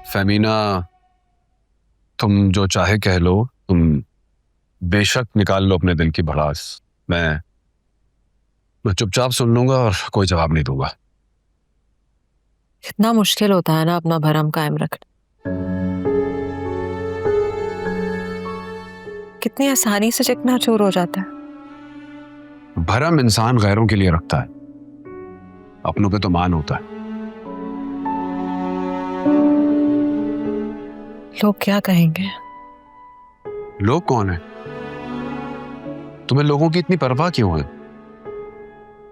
फेमिना, तुम जो चाहे कह लो, तुम बेशक निकाल लो अपने दिल की भड़ास। मैं चुपचाप सुन लूंगा और कोई जवाब नहीं दूंगा। कितना मुश्किल होता है ना अपना भरम कायम रखना। कितनी आसानी से चिकनाचूर हो जाता है। भरम इंसान गैरों के लिए रखता है, अपनों पे तो मान होता है। लोग क्या कहेंगे? लोग कौन है? तुम्हें लोगों की इतनी परवाह क्यों है?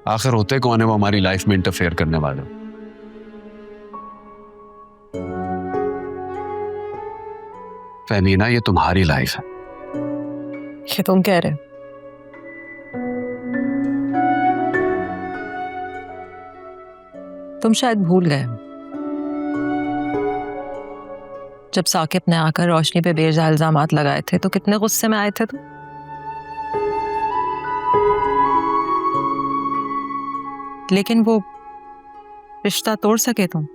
आखिर होते कौन है वो हमारी लाइफ में इंटरफेयर करने वाले? फेमिना, ये तुम्हारी लाइफ है। ये तुम कह रहे हो? तुम शायद भूल गए जब साकिब ने आकर रोशनी पे बेजा इल्जामात लगाए थे तो कितने गुस्से में आए थे तुम। लेकिन वो रिश्ता तोड़ सके तुम।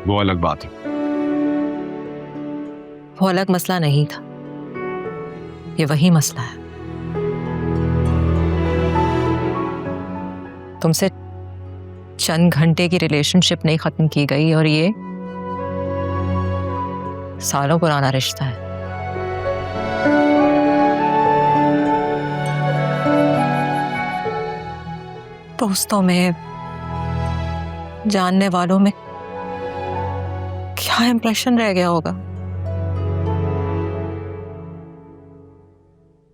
वो अलग बात है। वो अलग मसला नहीं था, ये वही मसला है। तुमसे चंद घंटे की रिलेशनशिप नहीं खत्म की गई और ये सालों पुराना रिश्ता है। दोस्तों में, जानने वालों में क्या इंप्रेशन रह गया होगा।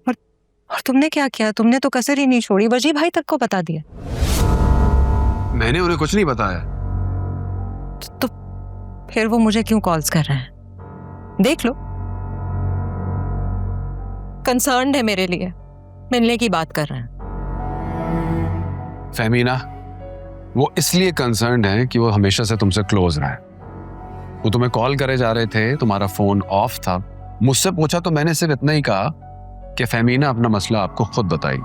और तुमने क्या किया? तुमने तो कसर ही नहीं छोड़ी, वजी भाई तक को बता दिया। मैंने उन्हें कुछ नहीं बताया। तो फिर वो मुझे क्यों कॉल्स कर रहे हैं? देख लो, कंसर्न्ड है मेरे लिए, मिलने की बात कर रहे हैं। फेमिना, वो इसलिए कंसर्न्ड है कि वो हमेशा से तुमसे क्लोज रहा है। वो तुम्हें कॉल करे जा रहे थे, तुम्हारा फोन ऑफ था। मुझसे पूछा तो मैंने सिर्फ इतना ही कहा कि फेमिना अपना मसला आपको खुद बताएगी।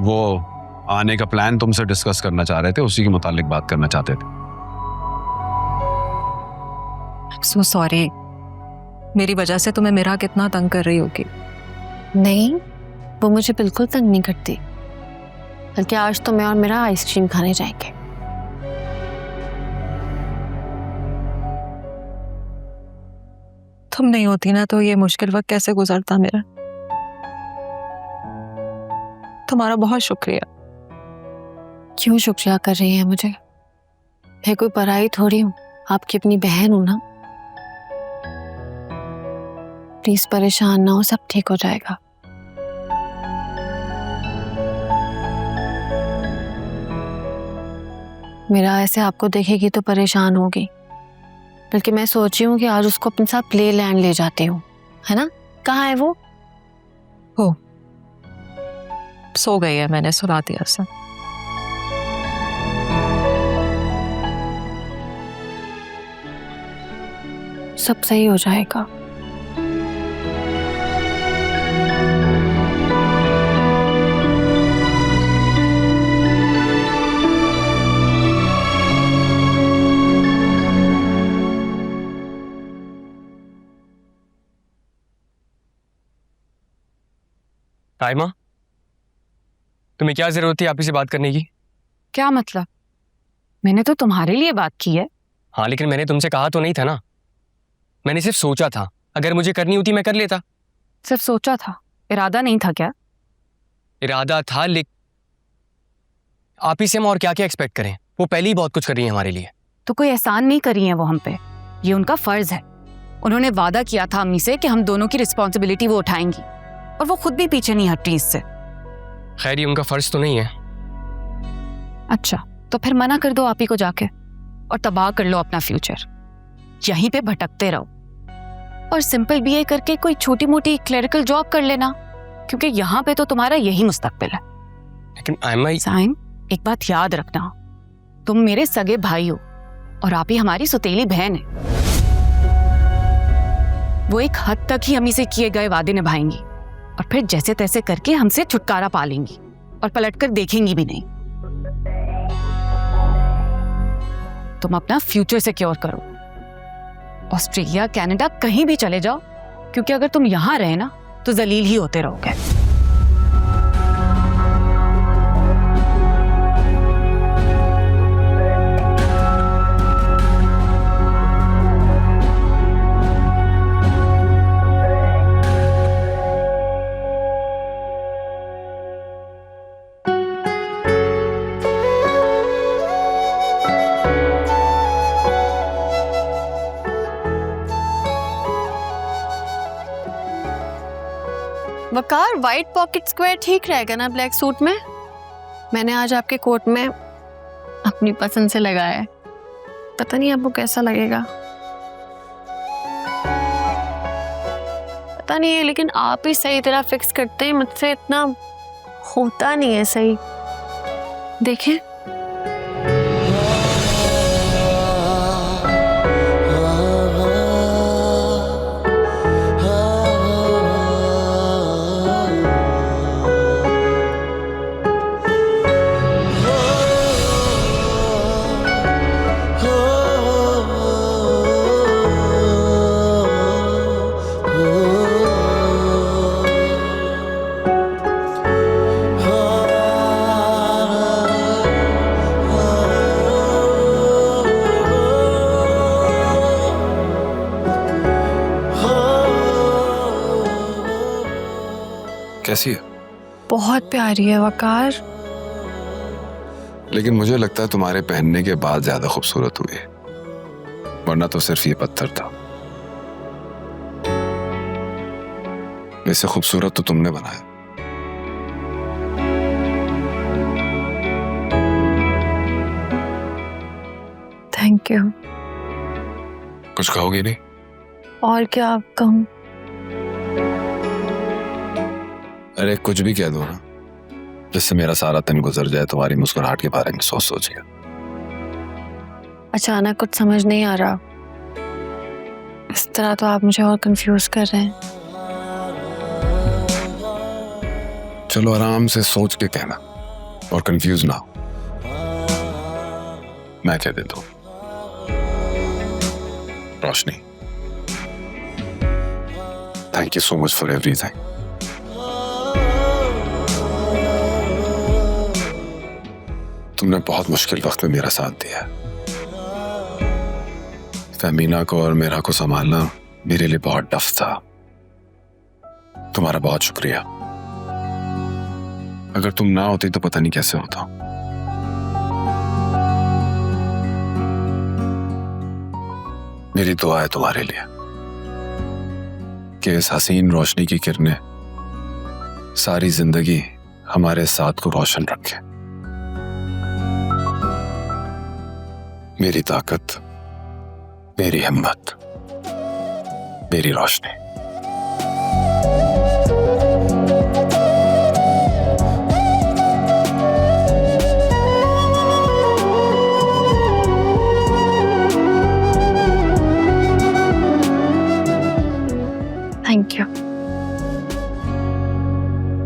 वो आने का प्लान तुमसे डिस्कस करना चाह रहे थे, उसी के मुतालिक बात करना चाहते थे। सो सॉरी, मेरी वजह से तुम्हें मेरा कितना तंग कर रही होगी। नहीं, वो मुझे बिल्कुल तंग नहीं करती, बल्कि आज तो मैं और मेरा आइसक्रीम खाने जाएंगे। तुम नहीं होती ना तो ये मुश्किल वक्त कैसे गुजरता मेरा। तुम्हारा बहुत शुक्रिया। क्यों शुक्रिया कर रही है मुझे? मैं कोई पराई थोड़ी हूँ, आपकी अपनी बहन हूं ना। प्लीज परेशान ना हो, सब ठीक हो जाएगा। मेरा ऐसे आपको देखेगी तो परेशान होगी, बल्कि मैं सोची हूँ कि आज उसको अपने साथ प्ले लैंड ले जाती हूँ, है ना? कहाँ है वो? हो, सो गई है, मैंने सुला दिया सब। सब सही हो जाएगा। ताइमा, तुम्हें क्या जरूरत थी आप ही से बात करने की? क्या मतलब? मैंने तो तुम्हारे लिए बात की है। हाँ, लेकिन मैंने तुमसे कहा तो नहीं था ना। मैंने सिर्फ सोचा था, अगर मुझे करनी होती मैं कर लेता। सिर्फ सोचा था, इरादा नहीं था क्या? इरादा था, लेकिन आप ही से हम और क्या क्या एक्सपेक्ट करें? वो पहले ही बहुत कुछ कर रही है हमारे लिए। तो कोई एहसान नहीं करी है वो हम पे, ये उनका फर्ज है। उन्होंने वादा किया था अम्मी से कि हम दोनों की रिस्पॉन्सिबिलिटी वो उठाएंगी, और वो खुद भी पीछे नहीं हट रही इससे। खैर, ये उनका फर्ज तो नहीं है। अच्छा, तो फिर मना कर दो आप ही को जाके, और तबाह कर लो अपना फ्यूचर। यहीं पे भटकते रहो, और सिंपल बीए करके कोई छोटी मोटी क्लरिकल जॉब कर लेना, क्योंकि यहाँ पे तो तुम्हारा यही मुस्तकबिल है। लेकिन आइमा, साइम, एक बात याद रखना, तुम मेरे सगे भाई हो और आप ही हमारी सौतेली बहन है। वो एक हद तक ही अम्मी से किए गए वादे निभाएंगी, और फिर जैसे तैसे करके हमसे छुटकारा पा लेंगी, और पलटकर देखेंगी भी नहीं। तुम अपना फ्यूचर सिक्योर करो। ऑस्ट्रेलिया, कनाडा, कहीं भी चले जाओ, क्योंकि अगर तुम यहां रहे ना तो जलील ही होते रहोगे। वकार, वाइट पॉकेट स्क्वायर ठीक रहेगा ना ब्लैक सूट में? मैंने आज आपके कोट में अपनी पसंद से लगाया है, पता नहीं आपको कैसा लगेगा। पता नहीं है, लेकिन आप ही सही तरह फिक्स करते हैं, मुझसे इतना होता नहीं है सही। देखें, कैसी है? बहुत प्यारी है वकार। लेकिन मुझे लगता है तुम्हारे पहनने के बाद ज्यादा खूबसूरत हुई है, वरना तो सिर्फ ये पत्थर था। वैसे खूबसूरत तो तुमने बनाया। Thank you. कुछ कहोगी नहीं? और क्या आप कहूँ? अरे कुछ भी कह दो ना, जिससे मेरा सारा दिन गुजर जाए तुम्हारी मुस्कुराहट के बारे में सोच के। अचानक कुछ समझ नहीं आ रहा, इस तरह तो आप मुझे और कंफ्यूज कर रहे हैं। चलो आराम से सोच के कहना और कंफ्यूज ना हो। मैं कह देता हूं, Roshni, thank you so much for everything. तुमने बहुत मुश्किल वक्त में मेरा साथ दिया। फहमीना को और मेरा को संभालना मेरे लिए बहुत टफ था। तुम्हारा बहुत शुक्रिया। अगर तुम ना होती तो पता नहीं कैसे होता। मेरी दुआ है तुम्हारे लिए कि इस हसीन रोशनी की किरणें सारी जिंदगी हमारे साथ को रोशन रखे। मेरी ताकत, मेरी हिम्मत, मेरी रोशनी।